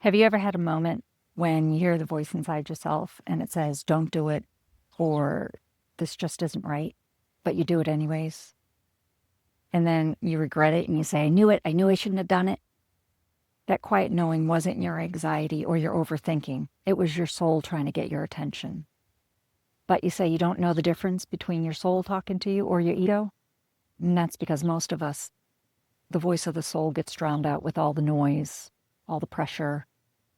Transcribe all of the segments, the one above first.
Have you ever had a moment when you hear the voice inside yourself and it says, don't do it, or this just isn't right, but you do it anyways? And then you regret it and you say, I knew it. I knew I shouldn't have done it. That quiet knowing wasn't your anxiety or your overthinking. It was your soul trying to get your attention. But you say you don't know the difference between your soul talking to you or your ego. And that's because most of us, the voice of the soul gets drowned out with all the noise, all the pressure,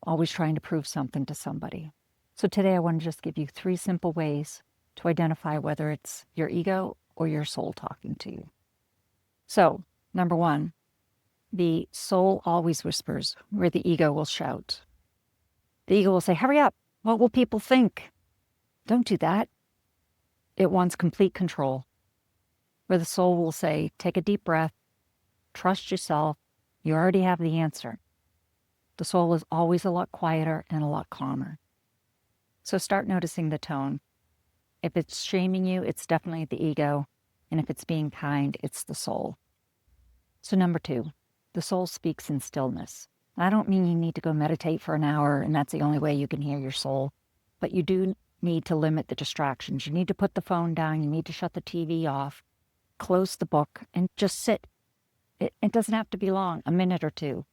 always trying to prove something to somebody. So today I want to just give you 3 simple ways to identify whether it's your ego or your soul talking to you. So, number 1, the soul always whispers where the ego will shout. The ego will say, hurry up, what will people think? Don't do that. It wants complete control. Where the soul will say, take a deep breath, trust yourself, you already have the answer. The soul is always a lot quieter and a lot calmer. So start noticing the tone. If it's shaming you, it's definitely the ego. And if it's being kind, it's the soul. So number 2, the soul speaks in stillness. I don't mean you need to go meditate for an hour and that's the only way you can hear your soul. But you do need to limit the distractions. You need to put the phone down. You need to shut the TV off, close the book, and just sit. It doesn't have to be long, a minute or 2.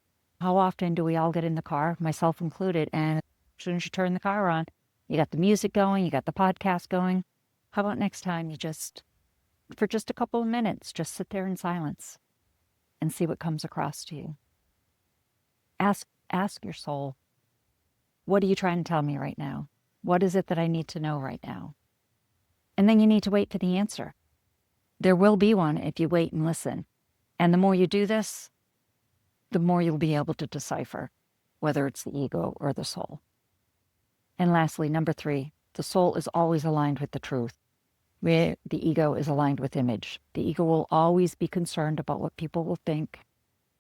How often do we all get in the car, myself included, and as soon as you turn the car on, you got the music going, you got the podcast going. How about next time you for just a couple of minutes, just sit there in silence and see what comes across to you. Ask your soul, what are you trying to tell me right now? What is it that I need to know right now? And then you need to wait for the answer. There will be one if you wait and listen. And the more you do this, the more you'll be able to decipher whether it's the ego or the soul. And lastly, number 3, the soul is always aligned with the truth, where the ego is aligned with image. The ego will always be concerned about what people will think.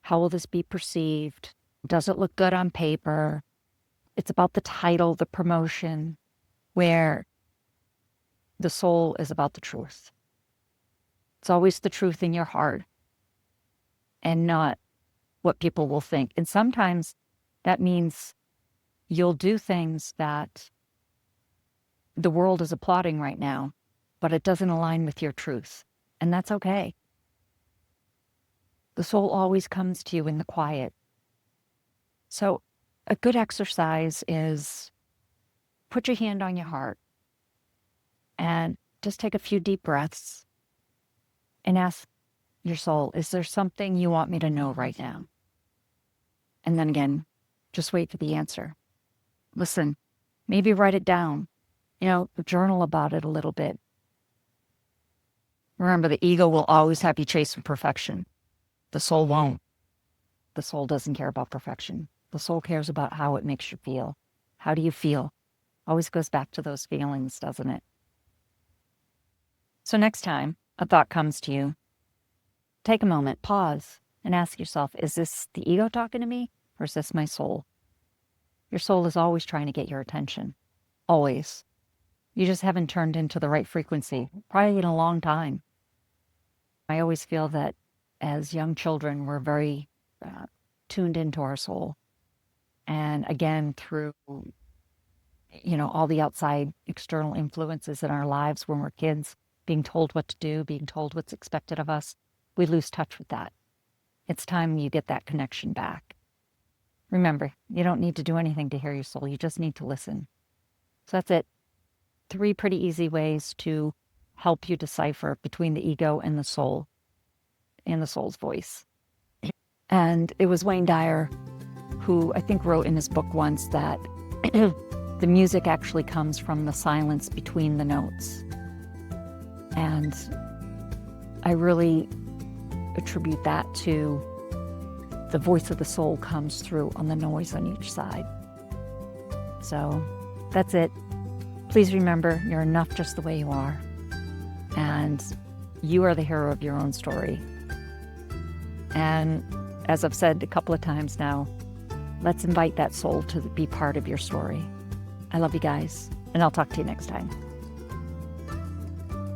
How will this be perceived? Does it look good on paper? It's about the title, the promotion, where the soul is about the truth. It's always the truth in your heart and not what people will think. And sometimes that means you'll do things that the world is applauding right now, but it doesn't align with your truth. And that's okay. The soul always comes to you in the quiet. So a good exercise is put your hand on your heart and just take a few deep breaths and ask your soul, is there something you want me to know right now? And then again, just wait for the answer. Listen, maybe write it down, journal about it a little bit. Remember, the ego will always have you chasing perfection. The soul won't. The soul doesn't care about perfection. The soul cares about how it makes you feel. How do you feel? Always goes back to those feelings, doesn't it? So next time a thought comes to you, take a moment, pause, and ask yourself, is this the ego talking to me, or is this my soul? Your soul is always trying to get your attention. Always. You just haven't turned into the right frequency, probably in a long time. I always feel that as young children, we're very tuned into our soul. And again, through, all the outside external influences in our lives when we're kids, being told what to do, being told what's expected of us, we lose touch with that. It's time you get that connection back. Remember, you don't need to do anything to hear your soul. You just need to listen. So that's it. 3 pretty easy ways to help you decipher between the ego and the soul, and the soul's voice. And it was Wayne Dyer who I think wrote in his book once that the music actually comes from the silence between the notes. And I really attribute that to the voice of the soul comes through on the noise on each side. So that's it. Please remember, you're enough just the way you are. And you are the hero of your own story. And as I've said a couple of times now, let's invite that soul to be part of your story. I love you guys, and I'll talk to you next time.